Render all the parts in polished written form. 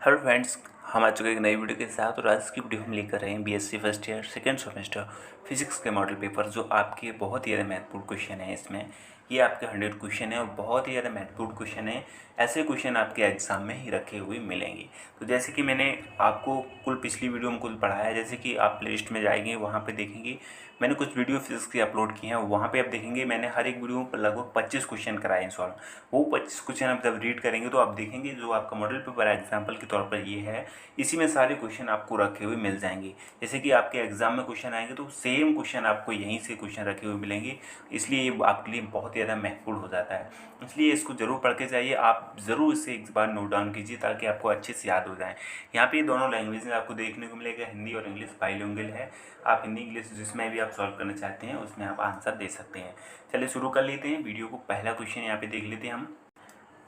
Hello friends, हम आ चुके हैं एक नई वीडियो के साथ। और आज की वीडियो हम लेकर रहे हैं BSc first year second semester physics के मॉडल पेपर, जो आपके बहुत ही ज़्यादा महत्वपूर्ण क्वेश्चन है। इसमें ये आपके 100 क्वेश्चन है और बहुत ही ज़्यादा महत्वपूर्ण क्वेश्चन है। ऐसे क्वेश्चन आपके एग्जाम में ही रखे हुए मिलेंगे। तो जैसे कि मैंने आपको पिछली वीडियो में कुल पढ़ाया, जैसे कि आप प्ले लिस्ट में जाएंगे, वहाँ पर देखेंगे मैंने कुछ वीडियो फिजिक्स की अपलोड की हैं। वहाँ पे आप देखेंगे मैंने हर एक वीडियो पर लगभग 25 क्वेश्चन कराए हैं सॉल्व। वो 25 क्वेश्चन आप जब रीड करेंगे तो आप देखेंगे जो आपका मॉडल पेपर एग्जाम्पल के तौर पर ये है, इसी में सारे क्वेश्चन आपको रखे हुए मिल जाएंगे। जैसे कि आपके एग्जाम में क्वेश्चन आएंगे तो सेम क्वेश्चन आपको यहीं से क्वेश्चन रखे हुए मिलेंगे, इसलिए ये आपके लिए बहुत ज़्यादा महत्वपूर्ण हो जाता है। इसलिए इसको जरूर पढ़ के जाइए, आप ज़रूर इसे एक बार नोट डाउन कीजिए ताकि आपको अच्छे से याद हो जाए। यहाँ पे दोनों लैंग्वेज में आपको देखने को मिलेगा, हिंदी और इंग्लिश बाइलिंगुअल है। आप हिंदी इंग्लिश जिसमें भी आप सॉल्व करना चाहते हैं उसमें आप आंसर दे सकते हैं। चलिए शुरू कर लेते हैं वीडियो को। पहला क्वेश्चन यहाँ पे देख लेते हैं हम।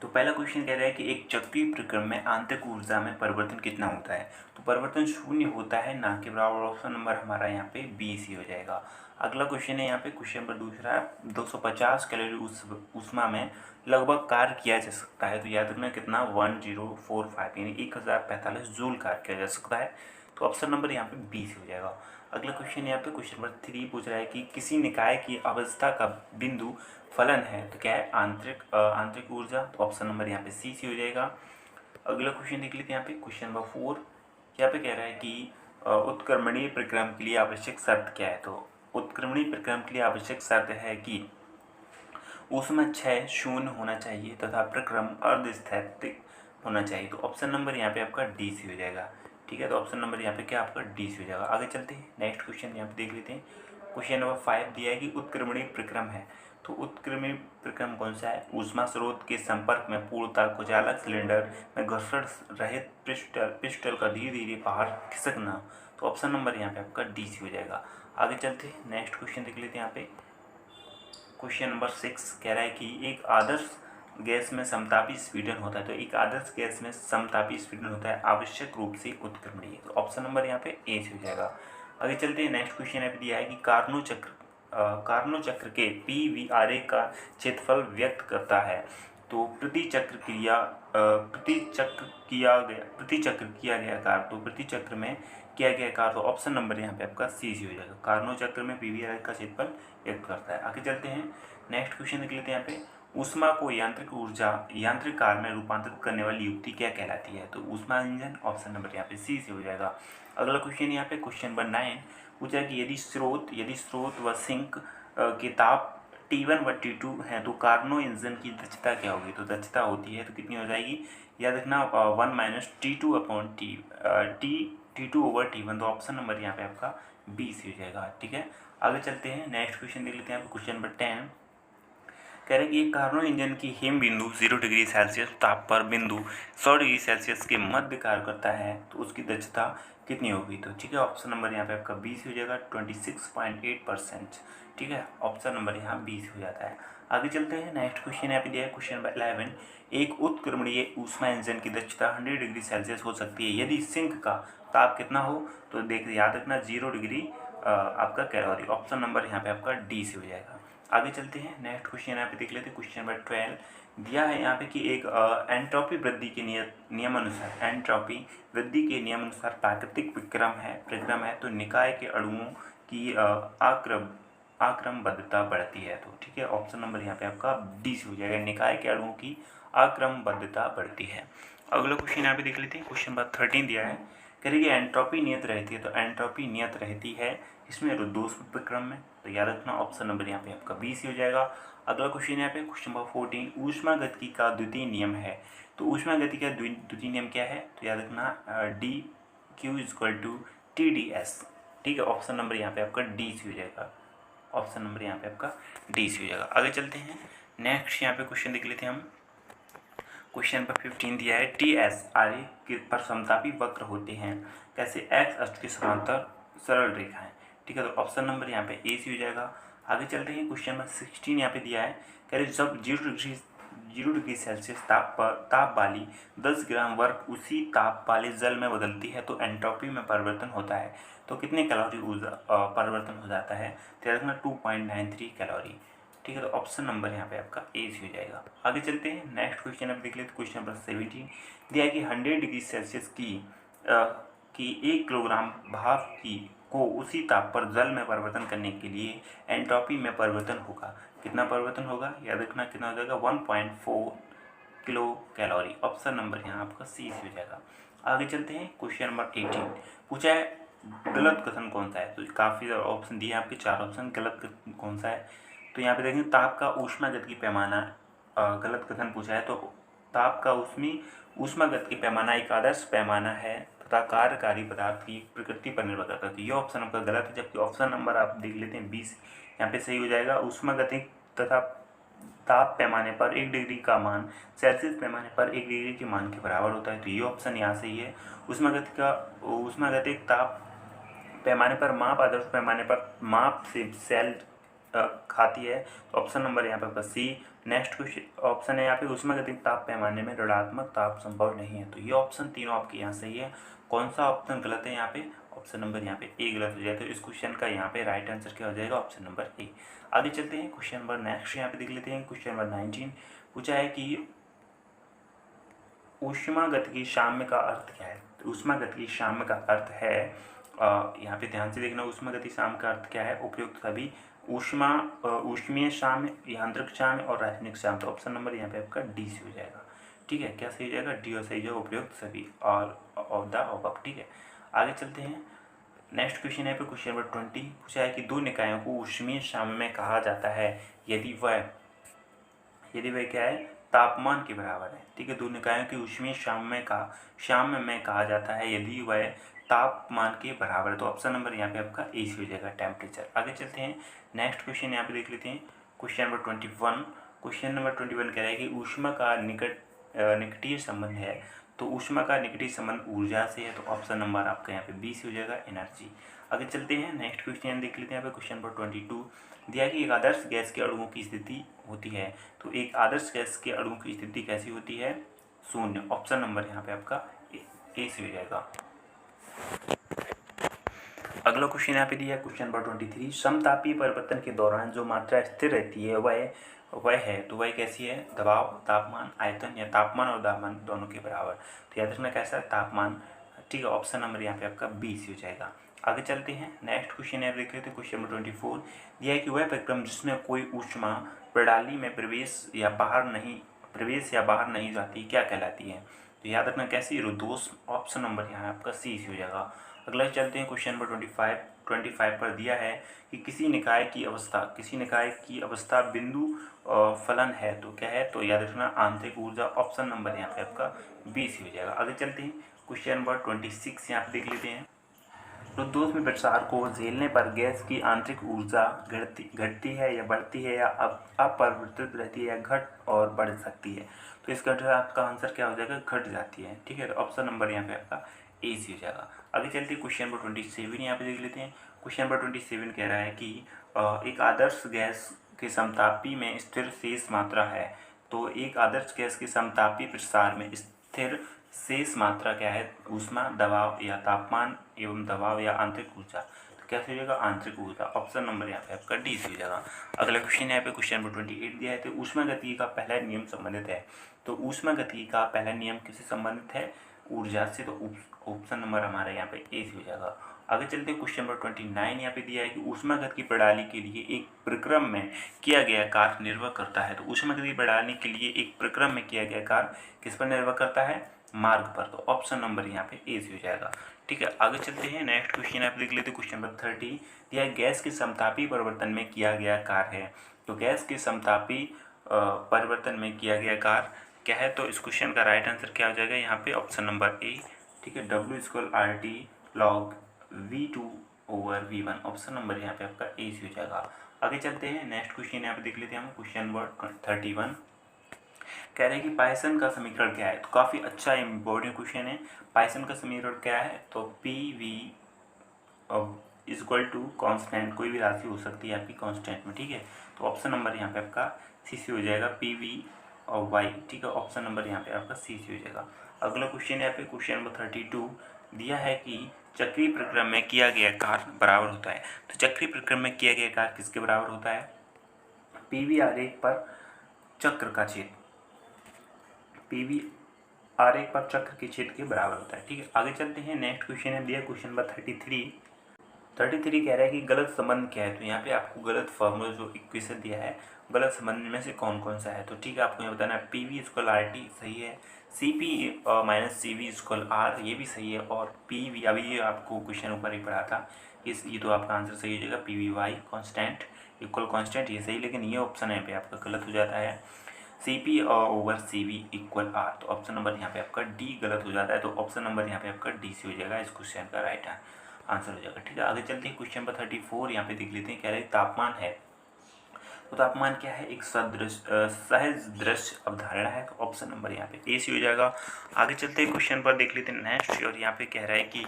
तो पहला क्वेश्चन कह रहा है कि एक चक्रीय प्रक्रम में आंतरिक ऊर्जा में परिवर्तन कितना होता है। तो परिवर्तन शून्य होता है, ना के बराबर। ऑप्शन नंबर हमारा यहाँ पे बी सी हो जाएगा। अगला क्वेश्चन है यहाँ पे, क्वेश्चन नंबर दूसरा, 250 कैलोरी ऊष्मा में लगभग कार्य किया जा सकता है। तो याद रखना कितना, 1045 यानी 1045 जूल कार्य किया जा सकता है। तो ऑप्शन नंबर यहाँ पे बी सी हो जाएगा। अगला क्वेश्चन यहाँ पे, क्वेश्चन नंबर 3 पूछ रहा है कि किसी निकाय की अवस्था का बिंदु फलन है। तो क्या है, आंतरिक ऊर्जा। तो ऑप्शन नंबर यहाँ पे सी सी हो जाएगा। अगला क्वेश्चन देख लेते हैं यहाँ पे, क्वेश्चन नंबर 4। यहाँ पे कह रहा है कि उत्क्रमणीय प्रक्रम के लिए आवश्यक शर्त क्या है। तो उत्क्रमणीय प्रक्रम के लिए आवश्यक शर्त है कि ऊष्मा क्षय शून्य होना चाहिए तथा प्रक्रम अर्धस्थैतिक होना चाहिए। तो ऑप्शन नंबर यहाँ पे आपका डी सी हो जाएगा। ठीक है, तो ऑप्शन नंबर यहाँ पे क्या आपका डी सी हो जाएगा। आगे चलते हैं, नेक्स्ट क्वेश्चन यहाँ पे देख लेते हैं। क्वेश्चन नंबर 5 दिया है कि उत्क्रमणीय प्रक्रम है। तो उत्क्रमणीय प्रक्रम कौन सा है, ऊष्मा स्रोत के संपर्क में पूर्णतः कुचालक सिलेंडर में घर्षण रहित पिस्टल का धीरे धीरे बाहर खिसकना। तो ऑप्शन नंबर यहाँ पे आपका डी सी हो जाएगा। आगे चलते हैं, नेक्स्ट क्वेश्चन देख लेते हैं यहाँ पे। क्वेश्चन नंबर 6 कह रहा है कि एक आदर्श गैस में समतापी स्पीडन होता है। तो एक आदर्श गैस में समतापी स्पीडन होता है आवश्यक रूप से उत्क्रमणीय। तो ऑप्शन नंबर यहाँ पे ए से हो जाएगा। आगे चलते हैं, नेक्स्ट क्वेश्चन यहाँ पे दिया है कि कार्नो चक्र के पी वी आर ए का क्षेत्रफल व्यक्त करता है। तो प्रति चक्र किया गया कार्य, तो प्रति चक्र में किया गया कार्य। तो ऑप्शन नंबर यहाँ पे आपका सी सी हो जाएगा। कार्नो चक्र में पीवीआर का क्षेत्रफल व्यक्त करता है। आगे चलते हैं, नेक्स्ट क्वेश्चन देख लेते हैं यहाँ पे। ऊष्मा को यांत्रिक कार्य में रूपांतरित करने वाली युक्ति क्या कहलाती है। तो ऊष्मा इंजन। ऑप्शन नंबर यहाँ पे सी से हो जाएगा। अगला क्वेश्चन यहाँ पे, क्वेश्चन नंबर 9 पूछा है कि यदि स्रोत व सिंक के ताप T1 व T2 है तो कार्नो इंजन की दक्षता क्या होगी। तो दक्षता होती है तो कितनी हो जाएगी, याद रखना 1 minus T2 upon T2 over T1। तो ऑप्शन नंबर यहाँ पे आपका बी सी हो जाएगा। ठीक है, आगे चलते हैं, नेक्स्ट क्वेश्चन देख लेते हैं। क्वेश्चन नंबर 10 कह रहे हैं कि कार्नो इंजन की हेम बिंदु 0 डिग्री सेल्सियस ताप पर बिंदु 100 डिग्री सेल्सियस के मध्य कार्य करता है, तो उसकी दक्षता कितनी होगी। तो ठीक है, ऑप्शन नंबर यहाँ पे आपका बी सी हो जाएगा, 26.8%। ठीक है, ऑप्शन नंबर यहाँ बी सी हो जाता है। आगे चलते हैं, नेक्स्ट क्वेश्चन यहाँ पे दिया है, क्वेश्चन नंबर 11। एक उत्क्रमणीय ऊष्मा इंजन की दक्षता 100 डिग्री सेल्सियस हो सकती है यदि सिंक का ताप कितना हो। तो देख याद रखना 0 डिग्री आपका कैलोरी। ऑप्शन नंबर यहाँ पे आपका डी से हो जाएगा। आगे चलते हैं, नेक्स्ट क्वेश्चन यहाँ पे देख लेते हैं। क्वेश्चन नंबर 12 दिया है यहाँ पे कि एक एंट्रोपी वृद्धि के नियमानुसार प्राकृतिक प्रक्रम है तो निकाय के अणुओं की आक्रमबद्धता बढ़ती है। तो ठीक है, ऑप्शन नंबर यहाँ पे आपका डी से हो जाएगा, निकाय के अणुओं की आक्रमबद्धता बढ़ती है। अगला क्वेश्चन यहाँ पे देख लेते हैं। क्वेश्चन नंबर 13 दिया है, कह रही है एंट्रोपी नियत रहती है। तो एंट्रोपी नियत रहती है इसमें रुद्धोष्म प्रक्रम में। तो याद रखना ऑप्शन नंबर यहाँ पे आपका बी सी हो जाएगा। अगला क्वेश्चन यहाँ पे, क्वेश्चन नंबर 14 ऊष्मा गतिकी का द्वितीय नियम है। तो ऊष्मा गति का द्वितीय नियम क्या है। तो याद रखना D Q equal to T D S. ठीक है, ऑप्शन नंबर यहाँ पे आपका डी सी हो जाएगा। ऑप्शन नंबर यहाँ पे आपका डी सी हो जाएगा। आगे चलते हैं, नेक्स्ट यहाँ पे क्वेश्चन देख लेते हैं हम। क्वेश्चन नंबर 15 दिया है, टी एस आर के पर समतापी वक्र होते हैं कैसे, एक्स अक्ष के समांतर सरल रेखाएं। ठीक है, तो ऑप्शन नंबर यहाँ पे ए सी हो जाएगा। आगे चलते हैं, क्वेश्चन नंबर 16 यहाँ पे दिया है, कह रहे जब 0 डिग्री सेल्सियस ताप वाली 10 ग्राम वर्क उसी ताप वाले जल में बदलती है तो एंट्रोपी में परिवर्तन होता है। तो कितने कैलोरी ऊर्जा परिवर्तन हो जाता है। तो रखना 2.93 कैलोरी। ठीक है, तो ऑप्शन नंबर यहाँ पे आपका ए सी हो जाएगा। आगे चलते हैं, नेक्स्ट क्वेश्चन आप देख लेते, क्वेश्चन नंबर 17 दिया है कि 100 डिग्री सेल्सियस की 1 किलोग्राम भाप की को उसी ताप पर जल में परिवर्तन करने के लिए एंट्रोपी में परिवर्तन होगा। कितना परिवर्तन होगा, याद रखना कितना हो जाएगा, 1.4 किलो कैलोरी। ऑप्शन नंबर यहाँ आपका सी हो जाएगा। आगे चलते हैं, क्वेश्चन नंबर 18 पूछा है गलत कथन कौन सा है। तो काफ़ी ऑप्शन दिए हैं आपके, 4 ऑप्शन, गलत कथन कौन सा है। तो यहाँ पे देखेंगे ताप का ऊष्मागतिकी पैमाना, गलत कथन पूछा है। तो ताप का ऊष्मागतिकी पैमाना एक आदर्श पैमाना है तथा कार्यकारी पदार्थ की प्रकृति पर निर्भर करता है। तो ये ऑप्शन आपका गलत है, जबकि ऑप्शन नंबर आप देख लेते हैं 20 यहाँ पे सही हो जाएगा। ऊष्मागतिक तथा ताप पैमाने पर 1 डिग्री का मान सेल्सियस पैमाने पर 1 डिग्री के मान के बराबर होता है। तो ये ऑप्शन यहाँ सही है। ऊष्मागतिक ताप पैमाने पर माप आदर्श पैमाने पर माप से सेल खाती है। तो ऑप्शन नंबर यहाँ पर सी। नेक्स्ट क्वेश्चन ऑप्शन है यहाँ पे ऊष्मागतिक ताप पैमाने में ऋणात्मक ताप संभव नहीं है। तो ये ऑप्शन तीनों आपके यहाँ सही है। कौन सा ऑप्शन गलत है यहाँ पे, ऑप्शन नंबर यहाँ पे ए गलत हो जाए। तो इस क्वेश्चन का यहाँ पे राइट आंसर क्या हो जाएगा, ऑप्शन नंबर ए। आगे चलते हैं, क्वेश्चन नंबर नेक्स्ट यहाँ पे देख लेते हैं। क्वेश्चन नंबर 19 पूछा है कि ऊष्मागतिकी साम्य का अर्थ क्या है। तो ऊष्मागतिकी साम्य का अर्थ है, यहाँ पे ध्यान से देखना, ऊष्मागतिकी साम्य का अर्थ क्या है, उपयुक्त सभी ऊष्मीय साम्य, यांत्रिक साम्य और रासायनिक साम्य। तो ऑप्शन नंबर यहाँ पे आपका डी से हो जाएगा। ठीक है, क्या सही हो जाएगा, डी और सही जो उपयुक्त सभी और ऑफ द अबव। ठीक है, आगे चलते हैं, नेक्स्ट क्वेश्चन है पे क्वेश्चन नंबर 20 पूछा है कि 2 निकायों को ऊष्मीय साम्य में कहा जाता है यदि वह क्या है, तापमान के बराबर है। ठीक है, 2 निकायों की ऊष्मीय साम्य में कहा जाता है यदि वह तापमान के बराबर है। तो ऑप्शन नंबर यहाँ पे आपका ए सी हो जाएगा, टेम्परेचर। आगे चलते हैं, नेक्स्ट क्वेश्चन यहाँ पे देख लेते हैं, क्वेश्चन नंबर 21। क्वेश्चन नंबर 21 कह रहा है कि ऊष्मा का निकटीय संबंध है। तो ऊष्मा का निकटीय संबंध ऊर्जा से है। तो ऑप्शन नंबर आपका यहाँ पे बी से हो जाएगा, एनर्जी। आगे चलते हैं, नेक्स्ट क्वेश्चन देख लेते हैं यहाँ पे क्वेश्चन नंबर 22 दिया है कि एक आदर्श गैस के अणुओं की स्थिति होती है। तो एक आदर्श गैस के अणुओं की स्थिति कैसी होती है, शून्य। ऑप्शन नंबर यहाँ पे आपका ए से हो जाएगा। अगला क्वेश्चन यहाँ पे दिया है क्वेश्चन नंबर 23, समतापीय परिवर्तन के दौरान जो मात्रा स्थिर रहती है वह है। तो वह कैसी है, दबाव, तापमान, आयतन या तापमान और दाबमान दोनों के बराबर। तो याद रखना कैसा है, तापमान। ठीक है, ऑप्शन नंबर यहाँ पे आपका बी से हो जाएगा। आगे चलते हैं, नेक्स्ट क्वेश्चन यहाँ देख लेते हैं, क्वेश्चन नंबर 24 दिया है कि वह प्रक्रम जिसमें कोई ऊष्मा प्रणाली में प्रवेश या बाहर नहीं जाती क्या कहलाती है। तो याद रखना कैसी, रुद्धोष। ऑप्शन नंबर यहाँ आपका सी से हो जाएगा। अगला चलते हैं, क्वेश्चन नंबर 25 पर दिया है कि किसी निकाय की अवस्था बिंदु फलन है। तो क्या है, तो याद रखना आंतरिक ऊर्जा। ऑप्शन नंबर यहाँ पे आपका बी से हो जाएगा। आगे चलते हैं, क्वेश्चन नंबर 26 यहाँ पे देख लेते हैं, रुद्धोष में प्रसार को झेलने पर गैस की आंतरिक ऊर्जा घटती है या बढ़ती है या अपरिवर्तित रहती है या घट और बढ़ सकती है। तो इस घट आपका आंसर क्या हो जाएगा, घट जाती है। ठीक है, तो ऑप्शन नंबर यहाँ पे आपका ए सी हो जाएगा। आगे चलते हैं, क्वेश्चन नंबर 27 यहाँ पे देख लेते हैं। क्वेश्चन नंबर 27 कह रहा है कि एक आदर्श गैस के समतापी में स्थिर शेष मात्रा है। तो एक आदर्श गैस के समतापी प्रसार में स्थिर शेष मात्रा क्या है, ऊष्मा, दबाव या तापमान एवं दबाव या आंतरिक ऊर्जा। तो क्या हो जाएगा, आंतरिक ऊर्जा। ऑप्शन नंबर यहाँ पे आपका डी हो जाएगा। अगला क्वेश्चन यहाँ पे क्वेश्चन नंबर 28 दिया है, तो ऊष्मागतिकी का पहला नियम संबंधित है। तो ऊष्मागतिकी का पहला नियम किससे संबंधित है, ऊर्जा से। तो ऑप्शन नंबर हमारा यहाँ पे ए से हो जाएगा। आगे चलते हैं, क्वेश्चन नंबर 29 यहाँ पे दिया है कि ऊष्मागतिकी प्रणाली के लिए एक प्रक्रम में किया गया कार्य निर्भर करता है। तो ऊष्मागतिकी प्रणाली के लिए एक प्रक्रम में किया गया कार्य किस पर निर्भर करता है, मार्ग पर। तो ऑप्शन नंबर यहाँ पे ए से हो जाएगा। ठीक है, आगे चलते हैं, नेक्स्ट क्वेश्चन आप लिख लेते हैं, क्वेश्चन नंबर 30 दिया है गैस के समतापी परिवर्तन में किया गया कार्य है। तो गैस के समतापी परिवर्तन में किया गया कार्य क्या है। तो इस क्वेश्चन का राइट आंसर क्या हो जाएगा यहाँ पे, ऑप्शन नंबर ए। ठीक है, W=RT log V2/V1। Option number यहाँ पे आपका ए से हो जाएगा। आगे चलते हैं, नेक्स्ट क्वेश्चन यहाँ पे देख लेते हैं हम, क्वेश्चन नंबर 31 कह रहे हैं कि पाइसन का समीकरण क्या है। तो काफ़ी अच्छा इम्पोर्टेंट क्वेश्चन है। पाइसन का समीकरण क्या है, तो PV इक्वल टू कॉन्स्टेंट, कोई भी राशि हो सकती है आपकी कॉन्स्टेंट में। ठीक है, तो ऑप्शन नंबर यहाँ पे आपका सी से हो जाएगा, PV और Y। ठीक है, ऑप्शन नंबर यहाँ पे आपका सी से हो जाएगा। अगला क्वेश्चन यहाँ पे क्वेश्चन नंबर 32 दिया है कि चक्रीय प्रक्रम में किया गया कार्य बराबर होता है। तो चक्रीय प्रक्रम में किया गया कार्य किसके बराबर होता है, पीवी आरेख पर चक्र का छेद, पीवी आरेख पर चक्र के छेद के बराबर होता है। ठीक है, आगे चलते हैं। नेक्स्ट क्वेश्चन है दिया क्वेश्चन नंबर 33 कह रहा है कि गलत संबंध क्या है। तो यहाँ पे आपको गलत फॉर्मूला जो इक्वेशन दिया है, गलत संबंध में से कौन कौन सा है। तो ठीक है, आपको ये बताना है P V equal R T सही है, C P minus C V equal R ये भी सही है, और पी वी अभी ये आपको क्वेश्चन ऊपर ही पढ़ा था, ये तो आपका आंसर सही हो जाएगा। P V Y constant equal constant ये सही, लेकिन ये ऑप्शन यहाँ पे आपका गलत हो जाता है। C P over C V equal R, तो ऑप्शन नंबर यहाँ पे आपका डी गलत हो जाता है। तो ऑप्शन नंबर यहाँ पे आपका डी से हो जाएगा, इस क्वेश्चन का राइट आंसर हो जाएगा। ठीक है, आगे चलते हैं क्वेश्चन नंबर 34 यहाँ पे देख लेते हैं। कह रहे हैं तापमान है, तो तापमान क्या है, एक सहज दृश्य अवधारणा है। तो ऑप्शन नंबर यहाँ पे ए सी हो जाएगा। आगे चलते हैं क्वेश्चन पर देख लेते हैं नेक्स्ट, और यहाँ पे कह रहा है कि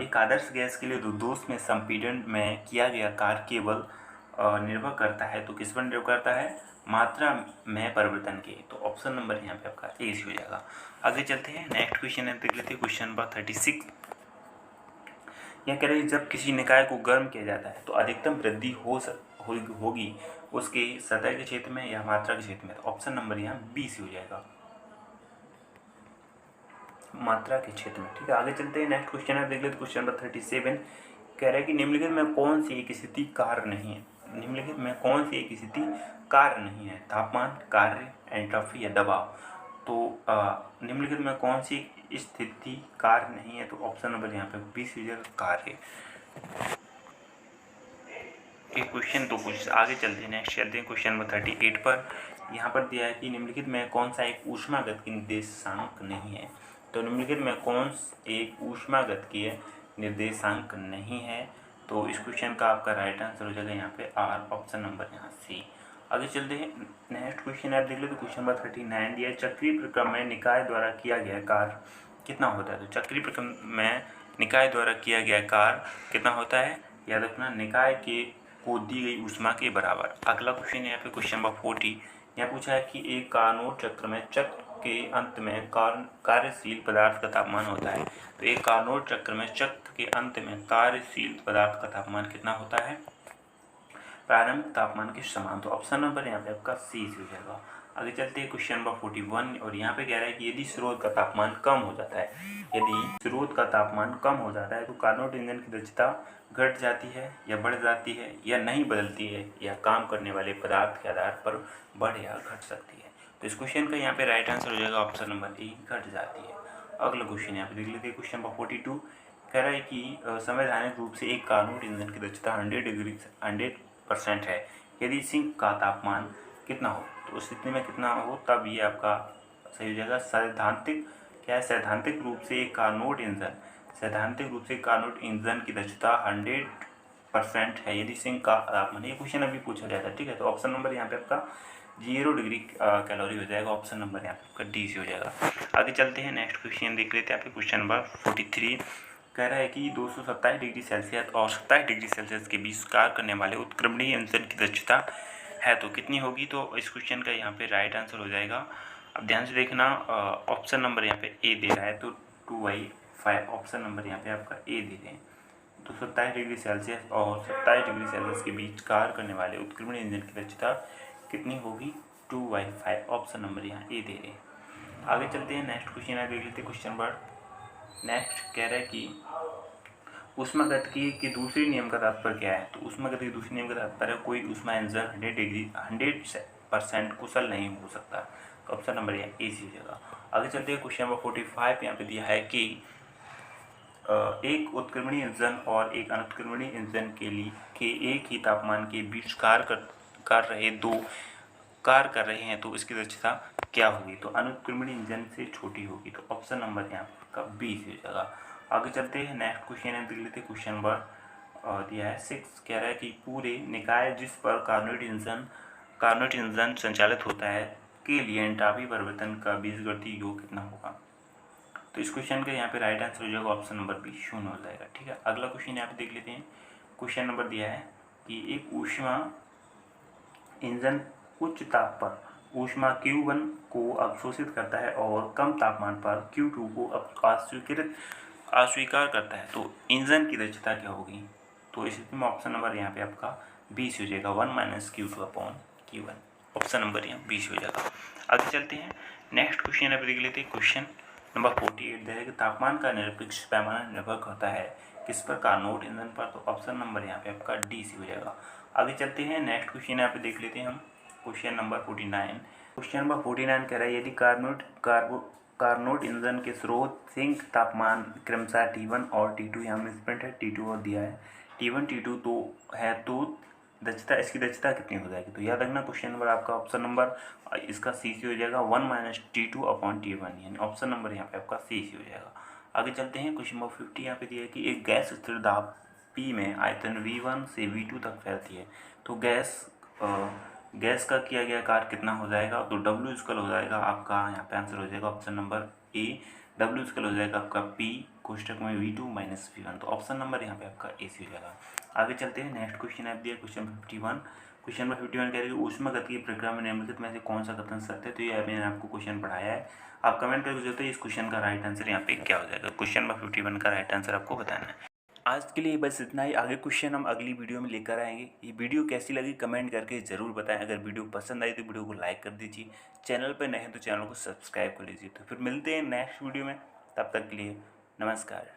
एक आदर्श गैस के लिए दोष में संपीड़न में किया गया कार्य केवल निर्भर करता है, तो किस पर निर्भर करता है, मात्रा में परिवर्तन के। तो ऑप्शन नंबर यहाँ पे आपका ए सी हो जाएगा। आगे चलते हैं नेक्स्ट क्वेश्चन है, देख लेते हैं क्वेश्चन नंबर 36। यह कह रहे हैं जब किसी निकाय को गर्म किया जाता है तो अधिकतम वृद्धि होगी उसके सतह के क्षेत्र में या मात्रा के क्षेत्र में। तो ऑप्शन नंबर यहाँ बी से हो जाएगा, मात्रा के क्षेत्र में। ठीक है, आगे चलते हैं नेक्स्ट क्वेश्चन है, देख लेते क्वेश्चन नंबर 37। कह रहा है कि निम्नलिखित में कौन सी एक स्थिति कार्य नहीं है, निम्नलिखित में कौन सी एक स्थिति कार्य नहीं है, तापमान, कार्य, एंट्रोपी या दबाव। तो निम्नलिखित में कौन सी स्थिति कार्य नहीं है, तो ऑप्शन नंबर यहाँ पे 20 हो जाएगा, कार्य। एक क्वेश्चन तो कुछ आगे चलते हैं, नेक्स्ट चलते हैं क्वेश्चन नंबर 38 पर। यहाँ पर दिया है कि निम्नलिखित में कौन सा एक ऊष्मागत की निर्देशांक नहीं है। तो निम्नलिखित में कौन एक ऊष्मागत की निर्देशांक नहीं है, तो इस क्वेश्चन का आपका राइट आंसर हो जाएगा यहाँ पे आर, ऑप्शन नंबर यहाँ सी। आगे चलते हैं नेक्स्ट क्वेश्चन आप देख लो, तो क्वेश्चन नंबर 39 दिया है चक्रीय प्रक्रम में निकाय द्वारा किया गया कार्य कितना होता है। तो चक्रीय प्रक्रम में निकाय द्वारा किया गया कार्य कितना होता है, याद रखना, निकाय को दी गई ऊष्मा के बराबर। अगला क्वेश्चन यहाँ पे क्वेश्चन नंबर 40, यहाँ पूछा है कि एक कार्नोट चक्र में चक्र के अंत में कार्यशील पदार्थ का तापमान होता है। तो एक कार्नोट चक्र में चक्र के अंत में कार्यशील पदार्थ का तापमान कितना होता है, प्रारंभिक तापमान के समान। तो ऑप्शन नंबर यहाँ पे आपका सी हो जाएगा। आगे चलते हैं क्वेश्चन नंबर 41, और यहाँ पे कह रहा है कि यदि स्रोत का तापमान कम हो जाता है, यदि स्रोत का तापमान कम हो जाता है तो कार्नोट इंजन की दक्षता घट जाती है या बढ़ जाती है या नहीं बदलती है, या काम करने वाले पदार्थ के आधार पर बढ़ या घट सकती है। तो इस क्वेश्चन का यहाँ पे राइट आंसर हो जाएगा ऑप्शन नंबर ए, घट जाती है। अगला क्वेश्चन यहाँ पे देख लेते हैं क्वेश्चन नंबर 42, कह रहा है कि संवैधानिक रूप से एक कार्नोट इंजन की दक्षता 100% है यदि सिंक का तापमान कितना हो। तो उस स्थिति में कितना हो, तब ये आपका सही हो जाएगा। सैद्धांतिक क्या है, सैद्धांतिक रूप से एक कार्नोट इंजन, सैद्धांतिक रूप से कार्नोट इंजन की दक्षता 100% है यदि सिंक का तापमान। ये क्वेश्चन अभी पूछा जाता है। ठीक है, तो ऑप्शन नंबर यहाँ पे आपका 0 डिग्री कैलोरी हो जाएगा, ऑप्शन नंबर यहाँ पे आपका डी से हो जाएगा। आगे चलते हैं नेक्स्ट क्वेश्चन देख लेते हैं। यहाँ पे क्वेश्चन नंबर 43 कह रहा है कि 227 डिग्री सेल्सियस और 27 डिग्री सेल्सियस के बीच कार्य करने वाले उत्क्रमणीय इंजन की दक्षता है तो कितनी होगी। तो इस क्वेश्चन का यहाँ पे राइट आंसर हो जाएगा, अब ध्यान से देखना, ऑप्शन नंबर यहाँ पे ए दे रहा है, तो 2/5 ऑप्शन नंबर यहाँ पे आपका ए दे रहे हैं। 227 डिग्री सेल्सियस और 27 डिग्री सेल्सियस के बीच कार्य करने वाले उत्क्रमणीय इंजन की दक्षता कितनी होगी, 2/5 ऑप्शन नंबर यहाँ ए दे रहे हैं। आगे चलते हैं नेक्स्ट क्वेश्चन है, देख लेते हैं क्वेश्चन नंबर नेक्स्ट। कह रहा है कि ऊष्मागतिकी के दूसरे नियम का तात्पर्य क्या है। तो ऊष्मागतिकी के दूसरे नियम का तात्पर्य कोई ऊष्मा इंजन 100% कुशल नहीं हो सकता। तो ऑप्शन नंबर यहाँ ए सी हो जाएगा। आगे चलते हैं क्वेश्चन नंबर 45, यहाँ पे दिया है कि एक उत्क्रमणीय इंजन और एक अनुत्क्रमणीय इंजन के एक ही तापमान के बीच कार्य कर रहे हैं तो इसकी दक्षता क्या होगी। तो अनुत्क्रमणीय इंजन से छोटी होगी, तो ऑप्शन नंबर यहाँ का बी हो जाएगा। आगे चलते हैं नेक्स्ट क्वेश्चन है, देख लेते हैं क्वेश्चन नंबर दिया है 6। कह रहा है कि पूरे निकाय जिस पर कार्नोट इंजन संचालित होता है के लिए एंट्रॉपी परिवर्तन का बीजगणितीय योग कितना होगा। तो इस क्वेश्चन का यहाँ पे राइट आंसर हो जाएगा ऑप्शन नंबर बी, 0 हो जाएगा। ठीक है, अगला क्वेश्चन यहाँ पे देख लेते हैं। क्वेश्चन नंबर दिया है कि एक ऊष्मा इंजन उच्च ताप पर ऊष्मा Q1 को अवशोषित करता है और कम तापमान पर Q2 को अस्वीकार करता है, तो इंजन की दक्षता क्या होगी। तो इस स्थिति में ऑप्शन नंबर यहाँ पे आपका बी हो जाएगा, 1 - Q2/Q1। T1। ऑप्शन नंबर यहाँ बी हो जाएगा। आगे चलते हैं, नेक्स्ट क्वेश्चन यहाँ पे देख लेते हैं। क्वेश्चन नंबर 48 है कि तापमान का निरपेक्ष पैमाना निर्भर करता है किस पर, कार्नोट ईंधन पर। तो ऑप्शन नंबर यहाँ पे आपका डी सी हो जाएगा। आगे चलते हैं, नेक्स्ट क्वेश्चन यहाँ पे देख लेते हैं हम। क्वेश्चन नंबर 49, क्वेश्चन नंबर 49 कह रहा है यदि कार्नोट ईंधन के स्रोत सिंक तापमान क्रमशः T1 और T2, यहाँ मिसप्रिंट है, T2 और दिया है, T1 T2 तो है, तो दक्षता, इसकी दक्षता कितनी हो जाएगी। तो याद रखना क्वेश्चन नंबर आपका ऑप्शन नंबर इसका सी सी हो जाएगा 1 - T2 अपॉन T1, यानी ऑप्शन नंबर यहाँ पे आपका सी सी हो जाएगा। आगे चलते हैं, क्वेश्चन नंबर 50 यहाँ पे दिया है कि एक गैस स्थिर दाब P में आयतन V1 से V2 तक फैलती है, तो गैस का किया गया कार्य कितना हो जाएगा। तो W स्क्वायर हो जाएगा आपका, यहाँ पे आंसर हो जाएगा option number A, W square हो जाएगा आपका P कोष्टक में V2 - V1, तो ऑप्शन नंबर यहाँ पे आपका ए सी हो जाएगा। आगे चलते हैं, नेक्स्ट क्वेश्चन आप दिया क्वेश्चन 51। क्वेश्चन नंबर 51 कह रहे हैं ऊष्मागतिकीय प्रक्रिया में निम्नलिखित में से कौन सा कथन सत्य है। तो ये मैंने आपको क्वेश्चन पढ़ाया है, आप कमेंट करके जो इस क्वेश्चन का राइट आंसर यहाँ पे क्या हो जाएगा। क्वेश्चन नंबर 51 का राइट आंसर आपको बताना है। आज के लिए बस इतना ही, आगे क्वेश्चन हम अगली वीडियो में लेकर आएंगे। ये वीडियो कैसी लगी कमेंट करके ज़रूर बताएं। अगर वीडियो पसंद आई तो वीडियो को लाइक कर दीजिए, चैनल पर नए हैं तो चैनल को सब्सक्राइब कर लीजिए। तो फिर मिलते हैं नेक्स्ट वीडियो में, तब तक के लिए नमस्कार।